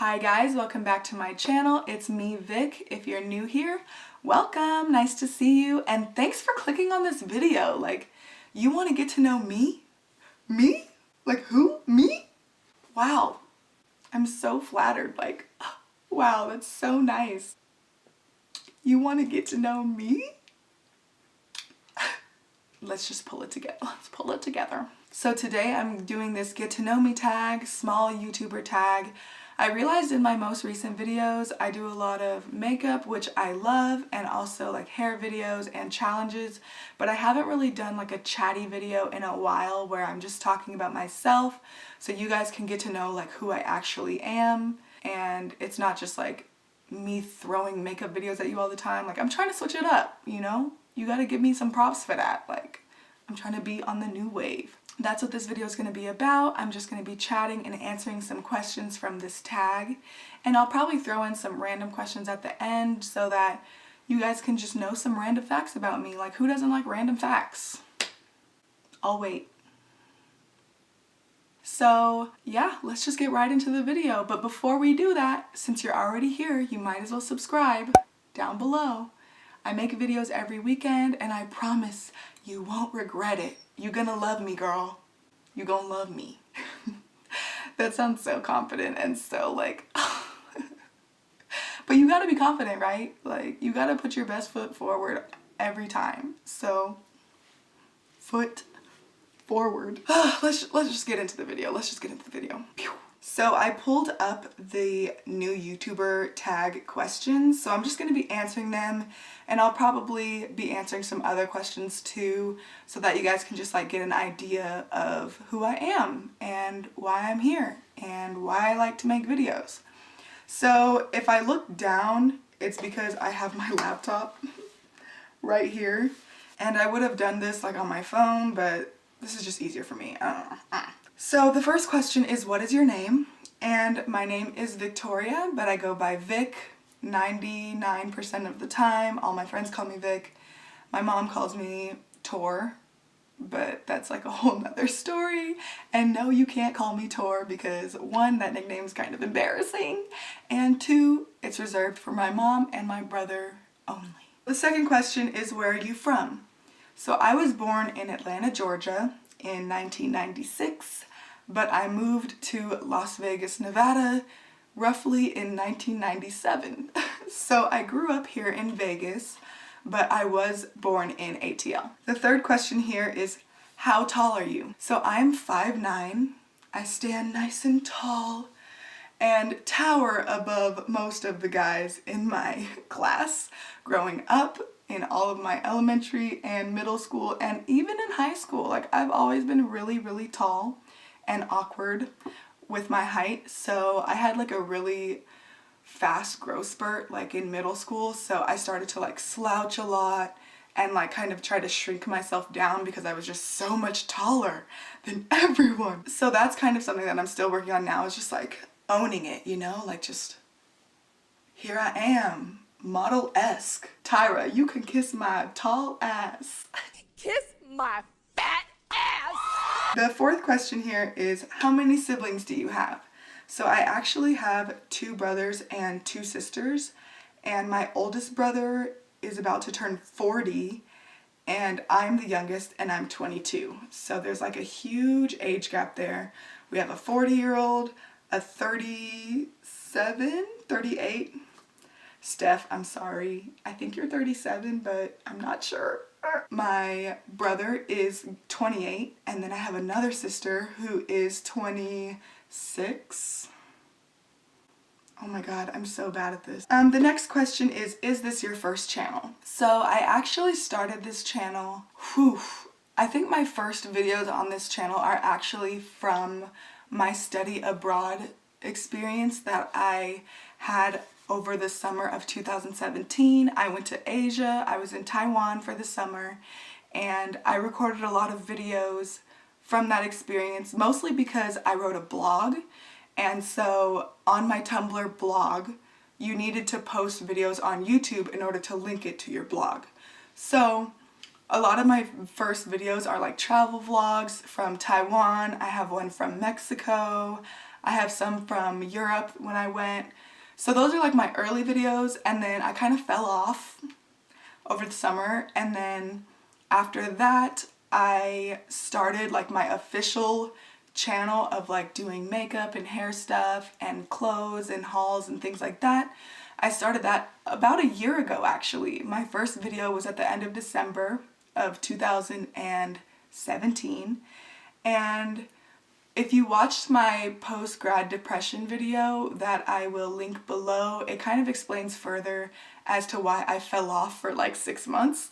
Hi guys, welcome back to my channel. It's me, Vic. If you're new here, welcome, nice to see you, and thanks for clicking on this video. Like, you want to get to know me? Me? Like who? Me? Wow, I'm so flattered. Like, wow, that's so nice. You want to get to know me? Let's just pull it together. Let's pull it together. So today I'm doing this get to know me tag, small YouTuber tag. I realized in my most recent videos I do a lot of makeup, which I love, and also like hair videos and challenges, but I haven't really done like a chatty video in a while where I'm just talking about myself so you guys can get to know like who I actually am, and it's not just like me throwing makeup videos at you all the time. Like, I'm trying to switch it up, you know? You gotta give me some props for that. Like, I'm trying to be on the new wave. That's what this video is going to be about. I'm just going to be chatting and answering some questions from this tag, and I'll probably throw in some random questions at the end so that you guys can just know some random facts about me. Like, who doesn't like random facts? I'll wait. So yeah, let's just get right into the video. But before we do that, since you're already here, you might as well subscribe down below. I make videos every weekend and I promise you won't regret it. You're gonna love me, girl. You gonna love me. That sounds so confident and so like, but you gotta be confident, right? Like, you gotta put your best foot forward every time. So, foot forward. Let's just get into the video. Let's just get into the video. Pew. So I pulled up the new YouTuber tag questions, so I'm just going to be answering them, and I'll probably be answering some other questions too, so that you guys can just like get an idea of who I am and why I'm here and why I like to make videos. So if I look down, it's because I have my laptop right here, and I would have done this like on my phone, but this is just easier for me. So the first question is, what is your name? And my name is Victoria, but I go by Vic 99% of the time. All my friends call me Vic. My mom calls me Tor, but that's like a whole nother story. And no, you can't call me Tor because one, that nickname is kind of embarrassing, and two, it's reserved for my mom and my brother only. The second question is, where are you from? So I was born in Atlanta, Georgia in 1996, but I moved to Las Vegas, Nevada roughly in 1997. So I grew up here in Vegas, but I was born in ATL. The third question here is, how tall are you? So I'm 5'9". I stand nice and tall and tower above most of the guys in my class growing up, in all of my elementary and middle school, and even in high school. Like, I've always been really, really tall and awkward with my height. So I had like a really fast growth spurt like in middle school. So I started to like slouch a lot and like kind of try to shrink myself down because I was just so much taller than everyone. So that's kind of something that I'm still working on now, is just like owning it, you know, like just here I am. Model-esque. Tyra, you can kiss my tall ass. Kiss my fat ass! The fourth question here is, how many siblings do you have? So I actually have 2 brothers and 2 sisters, and my oldest brother is about to turn 40, and I'm the youngest and I'm 22. So there's like a huge age gap there. We have a 40-year-old, a 37, 38. Steph, I'm sorry. I think you're 37, but I'm not sure. My brother is 28, and then I have another sister who is 26. Oh my god, I'm so bad at this. The next question is this your first channel? So I actually started this channel, I think my first videos on this channel are actually from my study abroad experience that I had over the summer of 2017. I went to Asia. I was in Taiwan for the summer, and I recorded a lot of videos from that experience, mostly because I wrote a blog, and so on my Tumblr blog you needed to post videos on YouTube in order to link it to your blog. So a lot of my first videos are like travel vlogs from Taiwan. I have one from Mexico. I have some from Europe when I went. So those are like my early videos, and then I kind of fell off over the summer, and then after that I started like my official channel of like doing makeup and hair stuff and clothes and hauls and things like that. I started that about a year ago actually. My first video was at the end of December of 2017, and if you watched my post-grad depression video that I will link below, it kind of explains further as to why I fell off for like 6 months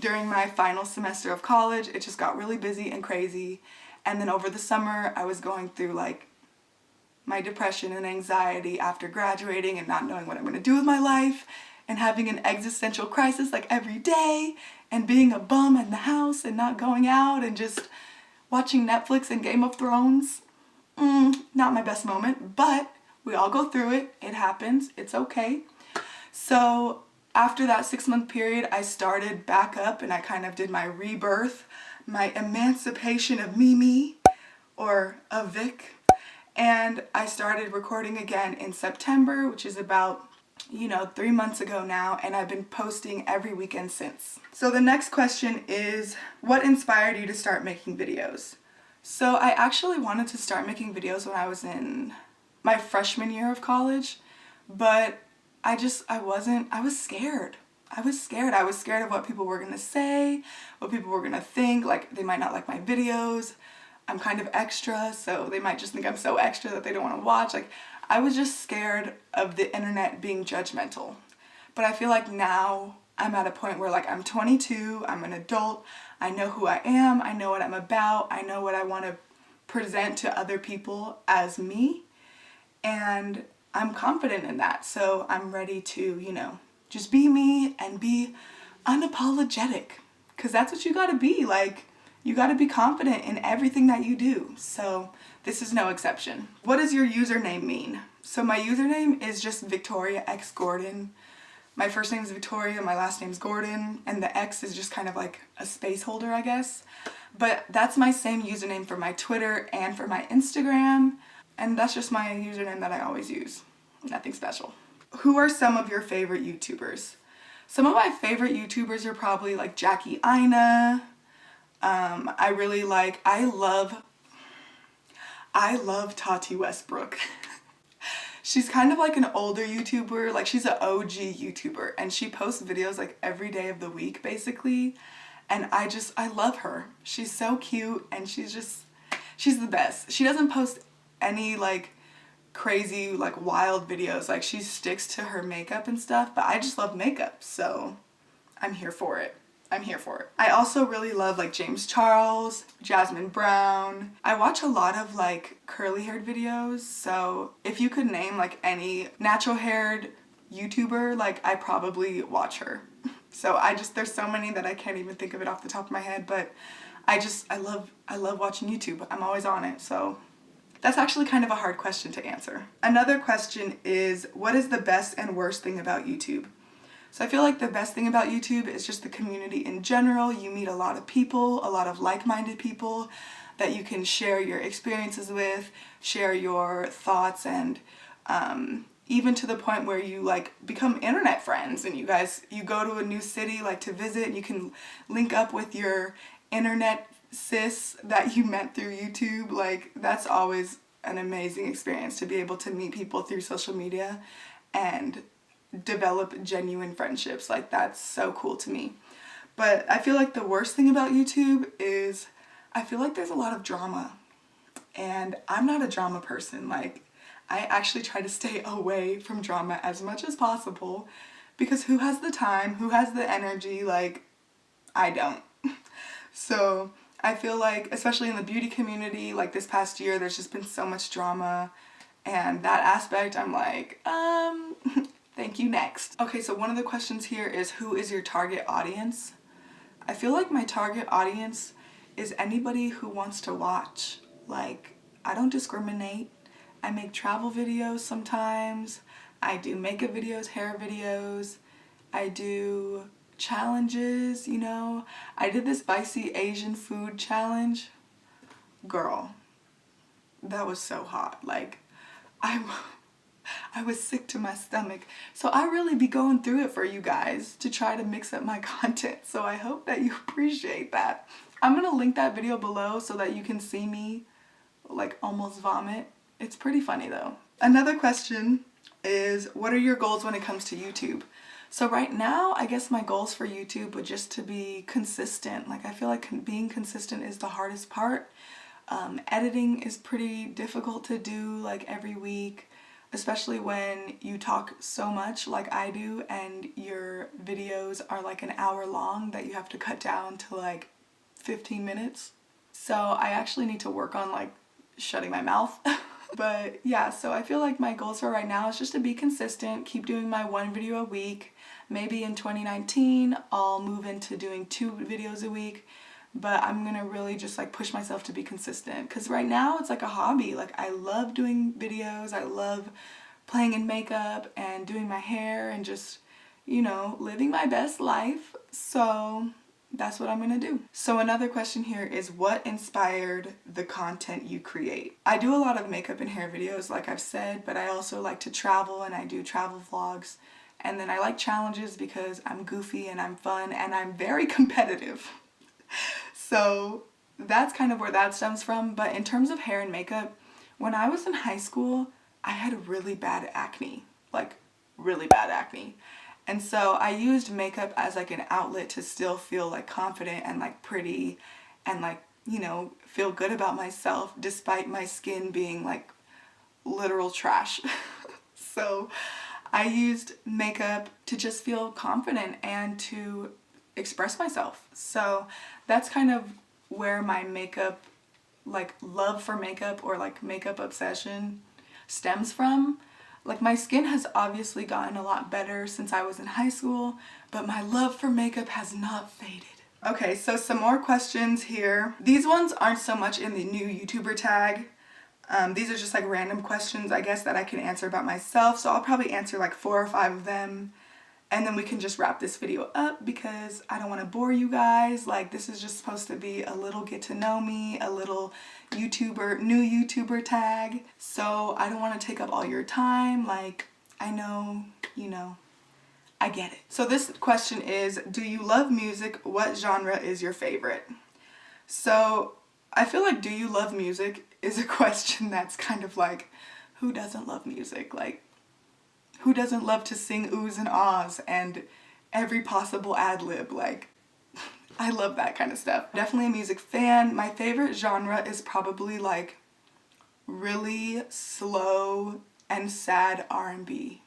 during my final semester of college. It just got really busy and crazy, and then over the summer I was going through like my depression and anxiety after graduating and not knowing what I'm going to do with my life and having an existential crisis like every day and being a bum in the house and not going out and just watching Netflix and Game of Thrones. Not my best moment, but we all go through it. It happens. It's okay. So after that 6-month period, I started back up and I kind of did my rebirth, my emancipation of Mimi, or of Vic. And I started recording again in September, which is about 3 months ago now, and I've been posting every weekend since. So the next question is, what inspired you to start making videos? So I actually wanted to start making videos when I was in my freshman year of college, but I was scared. I was scared. I was scared of what people were gonna say, what people were gonna think, like they might not like my videos. I'm kind of extra, so they might just think I'm so extra that they don't want to watch. Like, I was just scared of the internet being judgmental. But I feel like now I'm at a point where like I'm 22, I'm an adult, I know who I am, I know what I'm about, I know what I want to present to other people as me, and I'm confident in that. So I'm ready to, just be me and be unapologetic, because that's what you gotta be. Like, you gotta be confident in everything that you do. So this is no exception. What does your username mean? So my username is just Victoria X Gordon. My first name is Victoria, my last name is Gordon, and the X is just kind of like a space holder, I guess. But that's my same username for my Twitter and for my Instagram, and that's just my username that I always use. Nothing special. Who are some of your favorite YouTubers? Some of my favorite YouTubers are probably like Jackie Aina. I love Tati Westbrook. She's kind of like an older YouTuber, like she's an OG YouTuber, and she posts videos like every day of the week basically, and I love her. She's so cute, and she's the best. She doesn't post any like crazy like wild videos, like she sticks to her makeup and stuff, but I just love makeup, so I'm here for it. I also really love like James Charles, Jasmine Brown. I watch a lot of like curly haired videos, so if you could name like any natural haired YouTuber, like I probably watch her. So there's so many that I can't even think of it off the top of my head, but I love watching YouTube. I'm always on it, so that's actually kind of a hard question to answer. Another question is, what is the best and worst thing about YouTube? So I feel like the best thing about YouTube is just the community in general. You meet a lot of people, a lot of like-minded people that you can share your experiences with, share your thoughts, and even to the point where you like become internet friends, and you go to a new city like to visit, and you can link up with your internet sis that you met through YouTube. Like, that's always an amazing experience to be able to meet people through social media and develop genuine friendships. Like, that's so cool to me. But I feel like the worst thing about YouTube is I feel like there's a lot of drama, and I'm not a drama person. Like, I actually try to stay away from drama as much as possible, because who has the time, who has the energy? Like, I don't. So I feel like, especially in the beauty community, like this past year, there's just been so much drama, and that aspect, I'm like, thank you, next. Okay, so one of the questions here is, who is your target audience? I feel like my target audience is anybody who wants to watch. Like, I don't discriminate. I make travel videos sometimes. I do makeup videos, hair videos. I do challenges, I did this spicy Asian food challenge. Girl, that was so hot. Like, I was sick to my stomach. So I really be going through it for you guys to try to mix up my content. So I hope that you appreciate that. I'm gonna link that video below so that you can see me like almost vomit. It's pretty funny though. Another question is, what are your goals when it comes to YouTube? So right now, I guess my goals for YouTube would just to be consistent. Like, I feel like being consistent is the hardest part. Editing is pretty difficult to do like every week, especially when you talk so much like I do and your videos are like an hour long that you have to cut down to like 15 minutes. So I actually need to work on like shutting my mouth. But yeah, so I feel like my goals for right now is just to be consistent, keep doing my 1 video a week. Maybe in 2019, I'll move into doing 2 videos a week, but I'm gonna really just like push myself to be consistent, because right now it's like a hobby. Like, I love doing videos, I love playing in makeup and doing my hair and just, you know, living my best life. So that's what I'm gonna do. So another question here is, what inspired the content you create? I do a lot of makeup and hair videos, like I've said, but I also like to travel and I do travel vlogs. And then I like challenges because I'm goofy and I'm fun and I'm very competitive. So that's kind of where that stems from. But in terms of hair and makeup, when I was in high school, I had really bad acne, like really bad acne. And so I used makeup as like an outlet to still feel like confident and like pretty and like, you know, feel good about myself despite my skin being like literal trash. So I used makeup to just feel confident and to express myself. So that's kind of where my makeup, like love for makeup or like makeup obsession stems from. Like, my skin has obviously gotten a lot better since I was in high school, but my love for makeup has not faded. Okay, so some more questions here. These ones aren't so much in the new YouTuber tag. These are just like random questions, I guess, that I can answer about myself. So I'll probably answer like 4 or 5 of them, and then we can just wrap this video up because I don't want to bore you guys. Like, this is just supposed to be a little get to know me, a little new YouTuber tag. So I don't want to take up all your time. Like, I know, you know, I get it. So this question is, do you love music? What genre is your favorite? So I feel like, do you love music is a question that's kind of like, who doesn't love music? Like, who doesn't love to sing oohs and ahs and every possible ad-lib? Like, I love that kind of stuff. Definitely a music fan. My favorite genre is probably like really slow and sad R&B.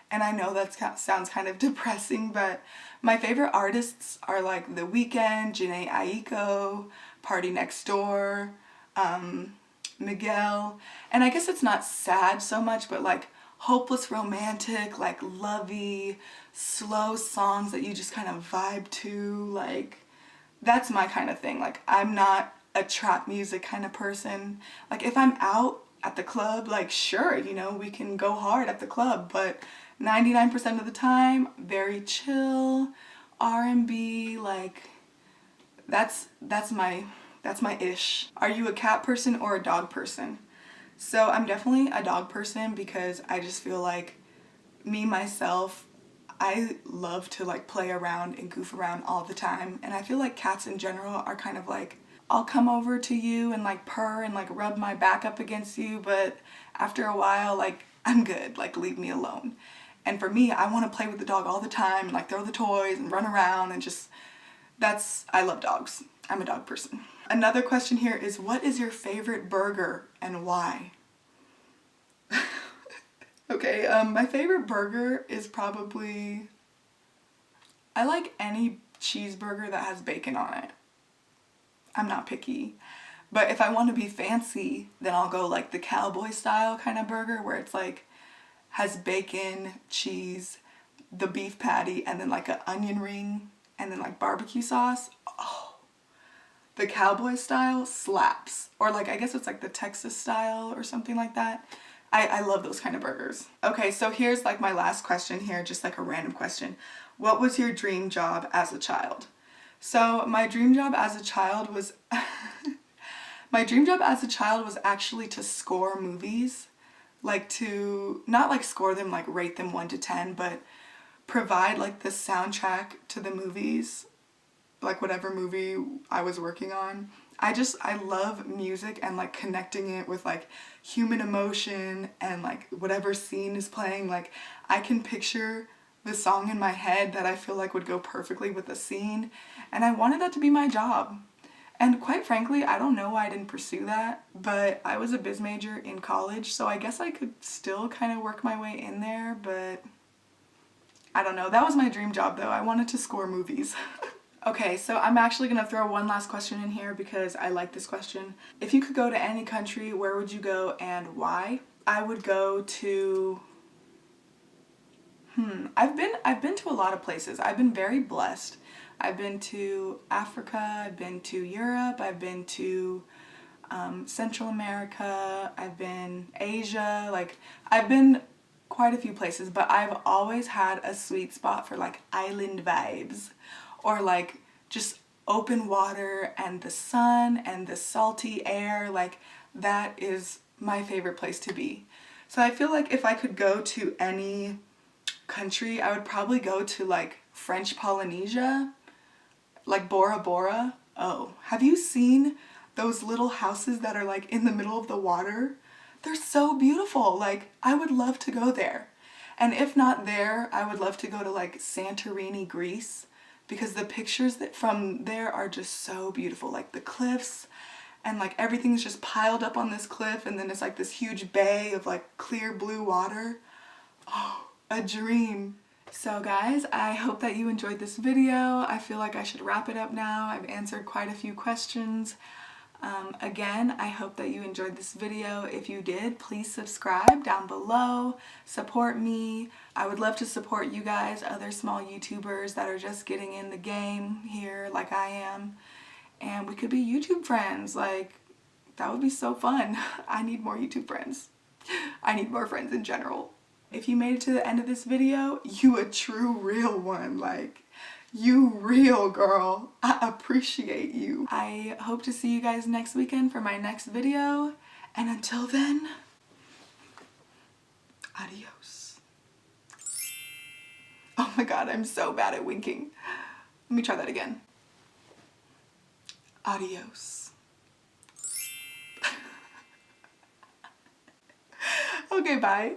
And I know that sounds kind of depressing, but my favorite artists are like The Weeknd, Jhené Aiko, Party Next Door, Miguel. And I guess it's not sad so much, but like hopeless romantic, like lovey, slow songs that you just kind of vibe to. Like, that's my kind of thing. Like, I'm not a trap music kind of person. Like, if I'm out at the club, like, sure, you know, we can go hard at the club, but 99% of the time, very chill, R&B, like, that's my ish. Are you a cat person or a dog person? So I'm definitely a dog person because I just feel like me, myself, I love to like play around and goof around all the time. And I feel like cats in general are kind of like, I'll come over to you and like purr and like rub my back up against you, but after a while, like, I'm good, like, leave me alone. And for me, I want to play with the dog all the time and like throw the toys and run around and just, I love dogs. I'm a dog person. Another question here is, what is your favorite burger and why? Okay, my favorite burger is probably, I like any cheeseburger that has bacon on it. I'm not picky. But if I want to be fancy, then I'll go like the cowboy style kind of burger where it's like, has bacon, cheese, the beef patty, and then like an onion ring, and then like barbecue sauce. Oh, the cowboy style slaps. Or like, I guess it's like the Texas style or something like that. I love those kind of burgers. Okay, so here's like my last question here, just like a random question. What was your dream job as a child? So my dream job as a child was My dream job as a child was actually to score movies. Like to, not like score them, like rate them 1 to 10, but provide like the soundtrack to the movies, like whatever movie I was working on. I love music and like connecting it with like human emotion and like whatever scene is playing. Like I can picture the song in my head that I feel like would go perfectly with the scene, and I wanted that to be my job. And quite frankly, I don't know why I didn't pursue that, but I was a biz major in college, so I guess I could still kind of work my way in there, but I don't know. That was my dream job though. I wanted to score movies. Okay, so I'm actually gonna throw one last question in here because I like this question. If you could go to any country, where would you go and why? I would go to... I've been to a lot of places. I've been very blessed. I've been to Africa, I've been to Europe, I've been to Central America, I've been Asia, like I've been quite a few places, but I've always had a sweet spot for like island vibes or like just open water and the sun and the salty air. Like that is my favorite place to be. So I feel like if I could go to any country, I would probably go to like French Polynesia, like Bora Bora. Oh, have you seen those little houses that are like in the middle of the water? They're so beautiful. Like I would love to go there. And if not there, I would love to go to like Santorini, Greece, because the pictures that from there are just so beautiful. Like the cliffs and like everything's just piled up on this cliff, and then it's like this huge bay of like clear blue water. Oh, a dream. So guys, I hope that you enjoyed this video. I feel like I should wrap it up now. I've answered quite a few questions. Again, I hope that you enjoyed this video. If you did, please subscribe down below. Support me. I would love to support you guys, other small YouTubers that are just getting in the game here like I am. And we could be YouTube friends. Like, that would be so fun. I need more YouTube friends. I need more friends in general. If you made it to the end of this video, you a true real one. Like, you real girl. I appreciate you. I hope to see you guys next weekend for my next video. And until then, adios. Oh my god, I'm so bad at winking. Let me try that again. Adios. Okay, bye.